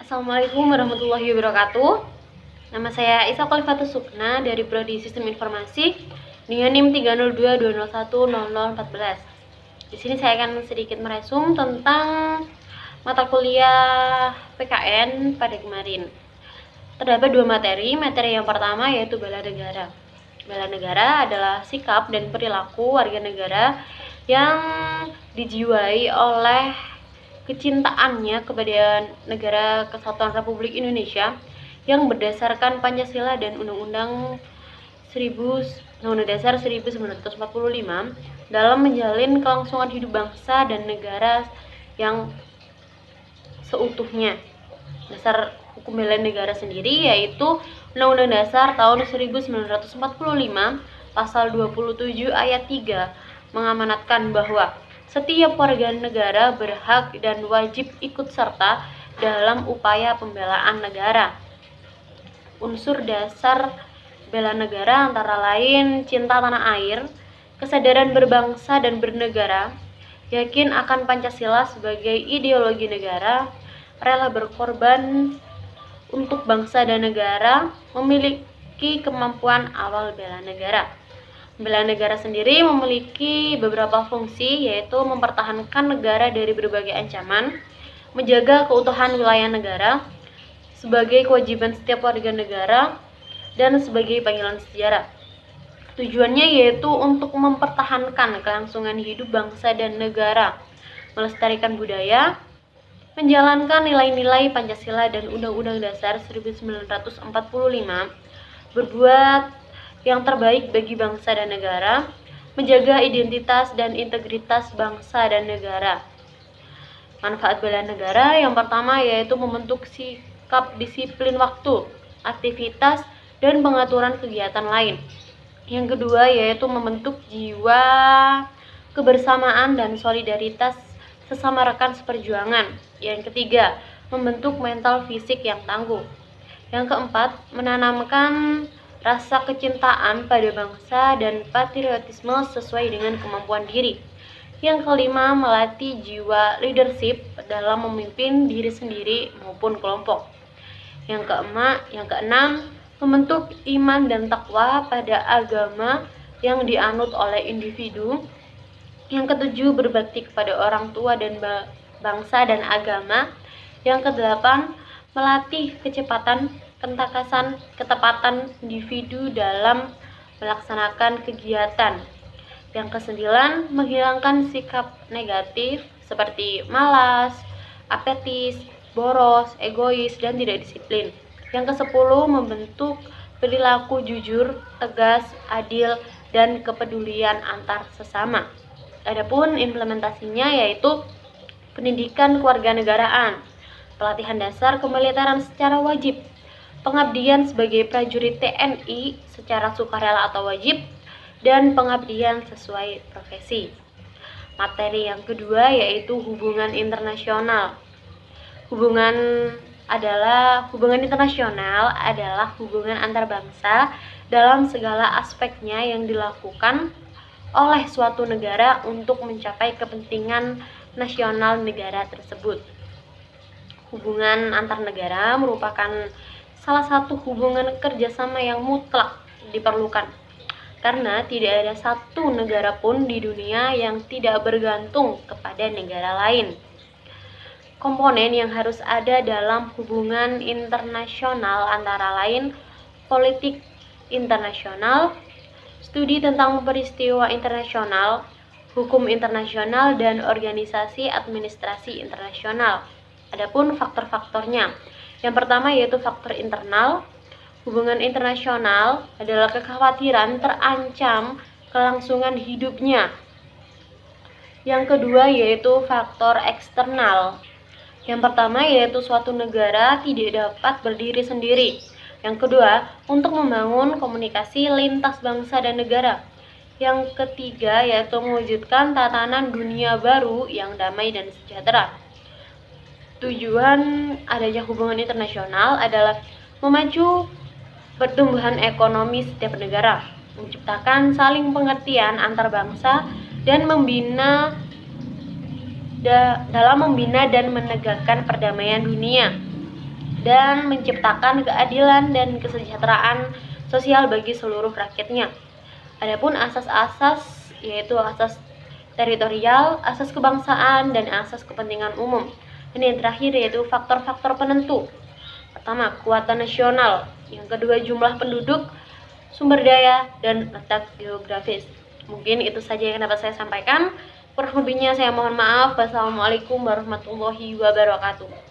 Assalamualaikum warahmatullahi wabarakatuh. Nama saya Isa Khalifatus Sukna dari Prodi Sistem Informasi dengan NIM 30220010014. Di sini saya akan sedikit meresum tentang mata kuliah PKN pada kemarin. Terdapat dua materi. Materi yang pertama yaitu bela negara. Bela negara adalah sikap dan perilaku warga negara yang dijiwai oleh kecintaannya kepada negara Kesatuan Republik Indonesia yang berdasarkan Pancasila dan Undang-Undang Dasar 1945 dalam menjalin kelangsungan hidup bangsa dan negara yang seutuhnya. Dasar hukum bela negara sendiri yaitu Undang-Undang Dasar tahun 1945 pasal 27 ayat 3 mengamanatkan bahwa setiap warga negara berhak dan wajib ikut serta dalam upaya pembelaan negara. Unsur dasar bela negara antara lain cinta tanah air, kesadaran berbangsa dan bernegara, yakin akan Pancasila sebagai ideologi negara, rela berkorban untuk bangsa dan negara, memiliki kemampuan awal bela negara. Bela negara sendiri memiliki beberapa fungsi, yaitu mempertahankan negara dari berbagai ancaman, menjaga keutuhan wilayah negara, sebagai kewajiban setiap warga negara, dan sebagai panggilan sejarah. Tujuannya yaitu untuk mempertahankan kelangsungan hidup bangsa dan negara, melestarikan budaya, menjalankan nilai-nilai Pancasila dan Undang-Undang Dasar 1945, berbuat yang terbaik bagi bangsa dan negara, menjaga identitas dan integritas bangsa dan negara. Manfaat bela negara yang pertama yaitu membentuk sikap disiplin waktu, aktivitas, dan pengaturan kegiatan lain. Yang kedua yaitu membentuk jiwa kebersamaan dan solidaritas sesama rekan seperjuangan. Yang ketiga, membentuk mental fisik yang tangguh. Yang keempat, menanamkan rasa kecintaan pada bangsa dan patriotisme sesuai dengan kemampuan diri. Yang kelima, melatih jiwa leadership dalam memimpin diri sendiri maupun kelompok. Yang keenam, membentuk iman dan takwa pada agama yang dianut oleh individu. Yang ketujuh, berbakti kepada orang tua dan bangsa dan agama. Yang kedelapan, melatih kecepatan, ketepatan individu dalam melaksanakan kegiatan. Yang kesembilan, menghilangkan sikap negatif seperti malas, apatis, boros, egois, dan tidak disiplin. Yang kesepuluh, membentuk perilaku jujur, tegas, adil, dan kepedulian antar sesama. Adapun implementasinya yaitu pendidikan kewarganegaraan, pelatihan dasar kemiliteran secara wajib, pengabdian sebagai prajurit TNI secara sukarela atau wajib, dan pengabdian sesuai profesi. Materi yang kedua yaitu hubungan internasional. Hubungan internasional adalah hubungan antar bangsa dalam segala aspeknya yang dilakukan oleh suatu negara untuk mencapai kepentingan nasional negara tersebut. Hubungan antar negara merupakan salah satu hubungan kerjasama yang mutlak diperlukan, karena tidak ada satu negara pun di dunia yang tidak bergantung kepada negara lain. Komponen yang harus ada dalam hubungan internasional antara lain politik internasional, studi tentang peristiwa internasional, hukum internasional, dan organisasi administrasi internasional. Adapun faktor-faktornya, yang pertama yaitu faktor internal. Hubungan internasional adalah kekhawatiran terancam kelangsungan hidupnya. Yang kedua yaitu faktor eksternal. Yang pertama yaitu suatu negara tidak dapat berdiri sendiri. Yang kedua, untuk membangun komunikasi lintas bangsa dan negara. Yang ketiga yaitu mewujudkan tatanan dunia baru yang damai dan sejahtera. Tujuan adanya hubungan internasional adalah memacu pertumbuhan ekonomi setiap negara, menciptakan saling pengertian antar bangsa, dan dalam membina dan menegakkan perdamaian dunia. dan menciptakan keadilan dan kesejahteraan sosial bagi seluruh rakyatnya. Adapun asas-asas yaitu asas teritorial, asas kebangsaan, dan asas kepentingan umum. Dan yang terakhir yaitu faktor-faktor penentu. Pertama, kekuatan nasional. Yang kedua, jumlah penduduk, sumber daya, dan letak geografis. Mungkin itu saja yang dapat saya sampaikan. Kurang lebihnya saya mohon maaf. Wassalamualaikum warahmatullahi wabarakatuh.